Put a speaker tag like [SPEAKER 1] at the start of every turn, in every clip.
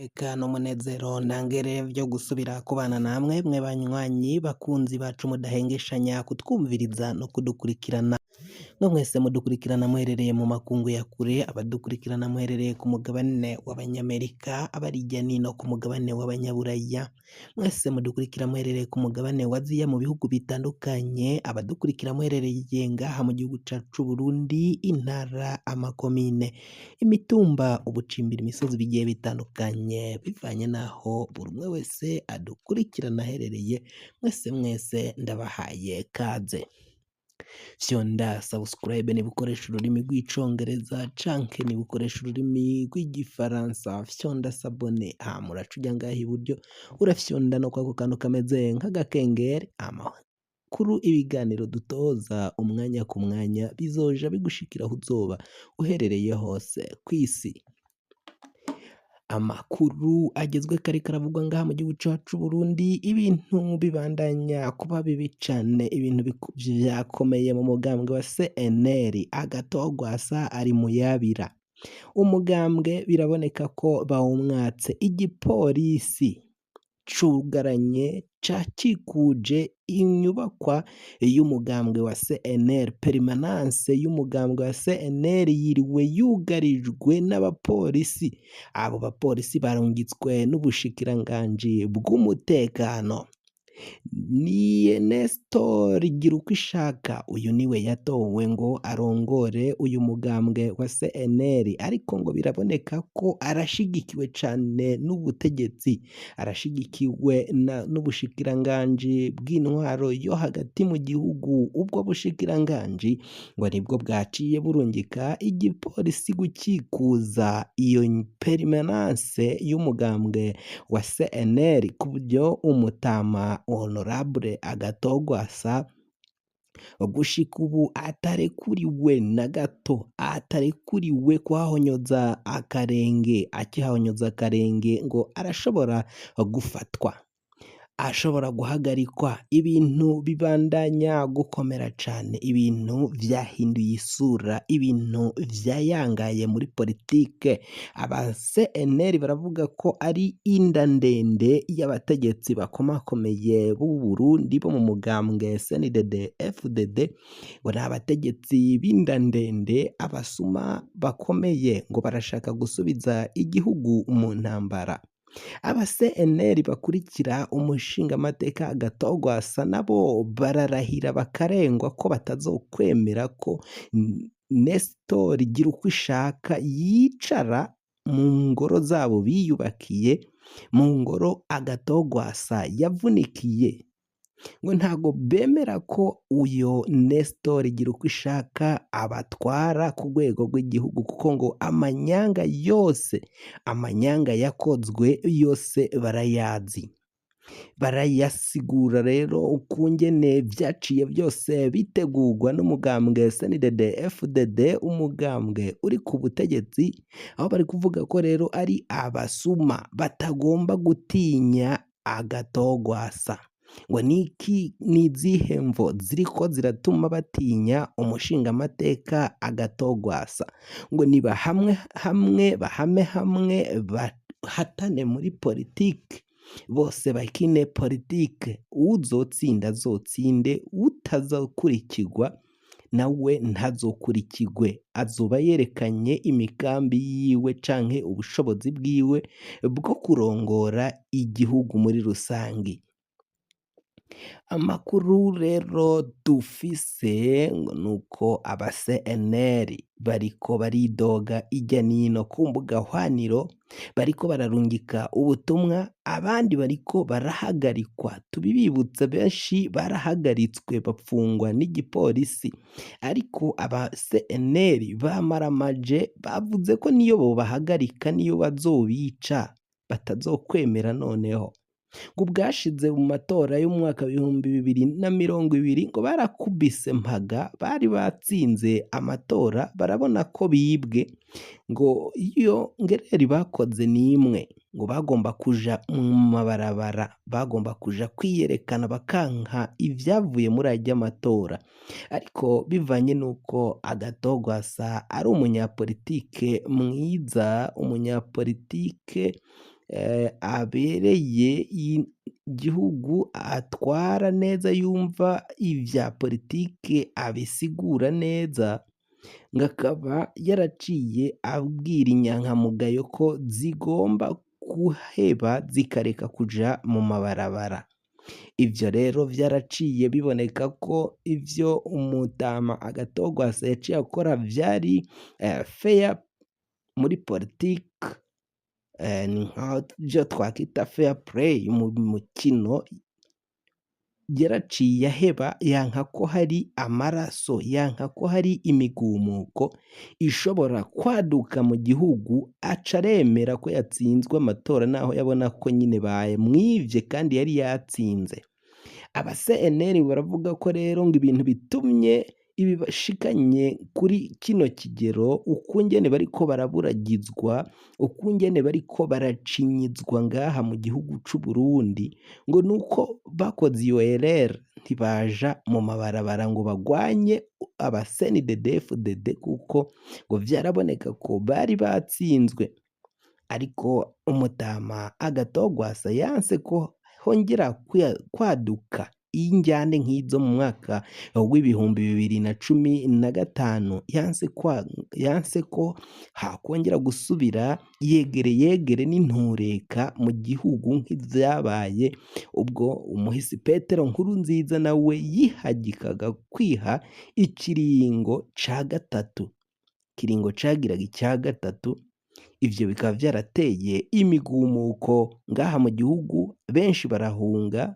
[SPEAKER 1] Eka n'umunezero ntangere vyo gusubira kubana namwe mwe banywanyi bakunzi bacu mudahengeshanya kutwumviriza no kudukurikirana mwe mwese mudukurikirana muherereye mu makungu ya kure, abadukurikirana muherereye ku mugabane w'abanyamerika, abari hirya nino ku mugabane w'abanyaburaya, mwese mudukurikira muherereye ku mugabane wa Aziya mu bihugu bitandukanye, abadukurikira muherereye ngaha mu gihugu cacu Burundi, intara, amakomine, imitumba, ubucimbira, imisozi bigiye bitandukanye bivanye naho buri umwe wese adukurikirana aherereye, mwese ndabahaye kaze. Fyonda subscribe niba ukoresha ururimi rw'icongereza canke niba ukoresha ururimi rw'igifaransa, fyonda sabone hama uraca uja ngaha iburyo urafyonda no kwako kantu kameze nk'agakengeri, amakuru ibiganiro dutoza umwanya ku mwanya bizoja bigushikira aho uzoba uherereye hose kw'isi. Amakuru agezweko ariko aravugwa ngaha mu gihugu cacu Burundi, ibintu bibandanya kuba bibi cane, ibintu vyakomeye mu mugambwe wa CNL, Agatogwasa ari mu yabira. Umugambwe biraboneka ko bawumwatse, igipolisi cugaranye cakikuje inyubakwa y'umugambwe wa CNL, permanence y'umugambwe wa CNL yiriwe yugarijwe n'abapolisi, abo bapolisi barungitswe n'ubushikiranganji bw'umutekano. Ni Nestor Girukishaka, uyu niwe yatowe ngo arongore uyu mugambwe wa CNL, ariko ngo biraboneka ko arashigikiwe cane n'ubutegetsi, arashigikiwe n'ubushikiranganji bw'intwaro yo hagati mu gihugu. Ubwo bushikiranganji ngo nibwo bwaciye burungika igipolisi gukikuza iyo permanence y'umugambwe wa CNL, ku buryo umutama Honorable Agatogwasa gushika ubu atarekuriwe na gato, atarekuriwe kuhahonyoza akarenge, akihahonyoza akarenge ngo arashobora gufatwa, ashobora guhagarikwa. Ibintu bibandanya gukomera cane, ibintu vyahinduye isura, ibintu vyayangaye muri politike. Aba CNL baravuga ko ari inda ndende y'abategetsi bakomakomeye b'u Burundi bo mu mugambwe CNDD FDD, ngo ni abategetsi b'inda ndende, abasuma bakomeye, ngo barashaka gusubiza igihugu mu ntambara. Aba CNL bakurikira umushingamateka Agatogwasa nabo bararahira bakarengwa ko batazokwemera ko Nestor Girukishaka yicara mu ngoro zabo biyubakiye, mu ngoro Agatogwasa yavunikiye, ngo ntago bemera ko uyo Nestor Girukishaka abatwara ku rwego rw'igihugu, kuko ngo amanyanga yose, amanyanga yakozwe yose barayazi, barayasigura. Rero ukungene vyaciye byose bitegurwa n'umugambwe CNDD FDD, umugambwe uri ku butegetsi, aho bari kuvuga ko rero ari abasuma batagomba gutinya Agatogwasa. Ngo niki nizihe mvo ziriko ziratuma batinya umushingamateka Agatogwasa? Ngo niba bahame hamwe bahatane muri politike, bose bakine politike, uzotsinda azotsinde, utazokurikirwa nawe ntazokurikirwe, azoba yerekanye imigambi yiwe canke ubushobozi bwiwe bwo kurongora igihugu muri rusangi. Amakuru rero dufise ngo nuko aba CNL bariko baridoga irya nino ku mbuga hwaniro, bariko bararungika ubutumwa, abandi bariko barahagarikwa. Tubibibutsa benshi barahagaritswe bapfungwa n'igipolisi, ariko aba CNL bamaramaje, bavuze ko niyo bobahagarika, niyo bazobica batazokwemera. Noneho ngo ubwashize mu matora y'umwaka 2020 ngo barakubise mpaga, bari batsinze amatora, barabona ko bibwe, ngo iyo ngereri bakoze n'imwe, ngo bagomba kuja mu mabarabara, bagomba kuja kwiyerekana bakanka ivyavuye muri ajya matora, ariko bivanye nuko Agatogwasa ari umunyapolitike mwiza, umunyapolitike abereye igihugu atwara neza, yumva ivya politike abisigura neza, ngo akaba yaraciye abwira inyankamugayo ko zigomba guheba zikareka kuja mu mabarabara. Ivyo rero vyaraciye biboneka ko ivyo umutama Agatogwasa yaciye akora vyari fair muri politike, ni nkavyo twakwita fair play mu mukino. Yaraciye aheba, yanka ko hari amaraso, yanka ko hari imigumuko ishobora kwaduka mu gihugu, aca aremera ko yatsinzwe amatora naho yabona ko nyine bamwivye kandi yari yatsinze. Aba CNL baravuga ko rero ngo ibintu bitumye ibi bashikanye kuri kino kigero, ukungene bariko baraburagizwa, ukungene bariko baracinyizwa ngaha mu gihugu c'u Burundi, ngo nuko bakoze iyo erreur ntibaja mu mabarabara ngo bagwanye aba CNDD-FDD kuko ngo vyaraboneka ko bari batsinzwe. Ariko umutama Agatogwasa yanse ko hongera kwaduka injyane nk'izo mu mwaka w'ibihumbi 2015, yanse ko hakongera gusubira yegere n'intureka mu gihugu nk'ivyabaye ubwo umuhisi Petero Nkurunziza nawe yihagikaga kwiha ikiringo ca gatatu, ikiringo cagiraga ica gatatu. Ivyo bikaba vyarateye imigumuko ngaha mu gihugu, benshi barahunga,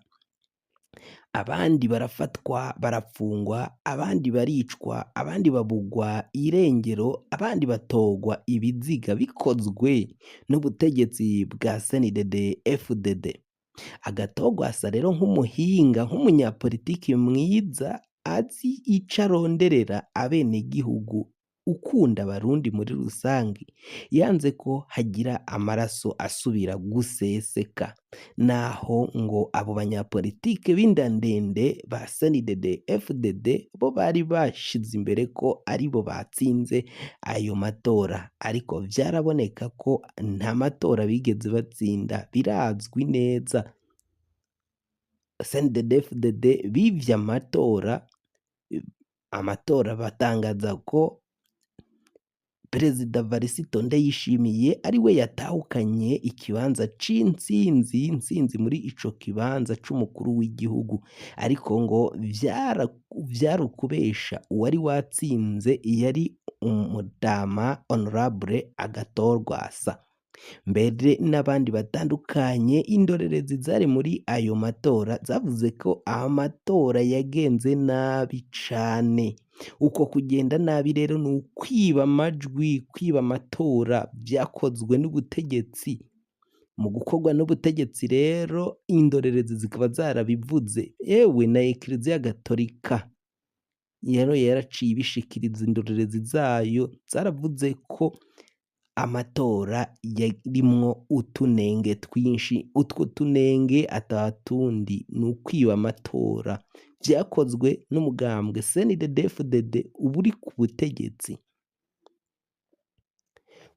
[SPEAKER 1] abandi barafatwa barafungwa, abandi baricwa, abandi babugwa irengero, abandi batogwa ibiziga bikozwe n'ubutegetsi bwa CNDD-FDD. Agatogwasa rero nk'umuhinga, nk'umunyapolitiki mwiza azi ico aronderera abenegihugu, ukunda abarundi muri rusange, yanze ko hagira amaraso asubira guseseka. Naho ngo abo banyapolitike b'inda ndende ba CNDD-FDD bo bari bashize imbere ko aribo batsinze ayo matora, ariko vyaraboneka ko nta matora bigeze batsinda, birazwi neza. CNDD-FDD bivye amatora batangaza ko Perezida Varisito Ndayishimiye ari we yatahukanye ikibanza c'intsinzi muri ico kibanza c'umukuru w'igihugu, ariko ngo vyari ukubesha. Uwari watsinze yari umutama Honorable Agatogwasa. Mbere n'abandi batandukanye, indorerezi zari muri ayo matora zavuze ko amatora yagenze nabi cane. Uko kugenda nabi rero ni ukwiba amajwi, kwiba amatora vyakozwe n'ubutegetsi. Mu gukorwa n'ubutegetsi rero indorerezi zikaba zarabivuze, ewe na Ekleziya Gatolika rero yaraciye ibishikiriza, indorerezi zayo zaravuze ko amatora yarimwo utunenge twinshi. Utwo tunenge atatundi ni ukwiba amatora, vyakozwe n'umugambwe CNDD-FDD uba uri ku butegetsi.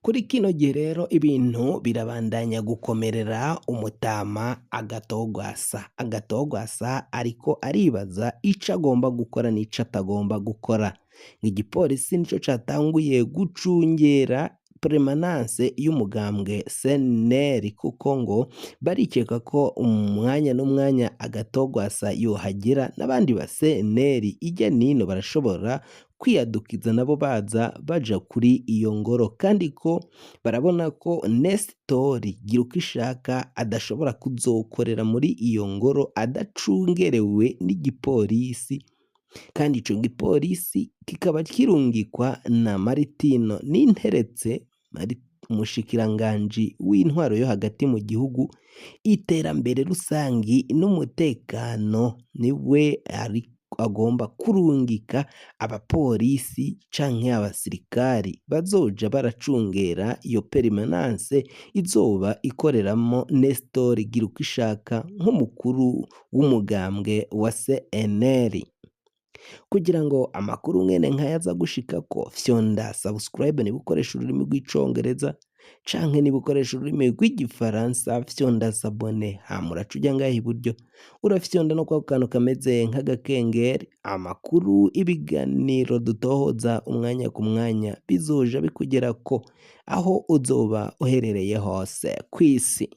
[SPEAKER 1] Kuri kino gihe rero ibintu birabandanya gukomerera umutama Agatogwasa. Agatogwasa ariko aribaza ico agomba gukora n'ico atagomba gukora. Igipolisi nico catanguye gucungera permanence y'umugambwe CNL, kuko ngo barikeka ko umwanya n'umwanya Agatogwasa yohagera n'abandi ba CNL ijya nino barashobora kwiyadukiza nabo baja kuri iyo ngoro, kandi ko barabona ko Nestor Girukishaka adashobora kuzokorera muri iyo ngoro adacungerewe n'igipolisi, kandi ico gipolisi kikaba kirungikwa na Maritino Ninteretse, umushikiranganji w'intwaro yo hagati mu gihugu, iterambere rusangi n'umutekano. Niwe agomba kurungika abapolisi canke abasirikari bazoja baracungera iyo permanence izoba ikoreramo Nestor Girukishaka nk'umukuru w'umugambwe wa CNL. Kugira ngo amakuru mwene nkaya aza gushikako, fyonda subscribe niba ukoresha ururimi rw'icongereza, canke niba ukoresha ururimi rw'igifaransa fyonda sabone hama uraca uja ngaha iburyo urafyonda no kwako kantu kameze nk'agakengeri, amakuru, ibiganiro dutohoza umwanya ku mwanya bizoja bikugerako aho uzoba uherereye hose kw'isi.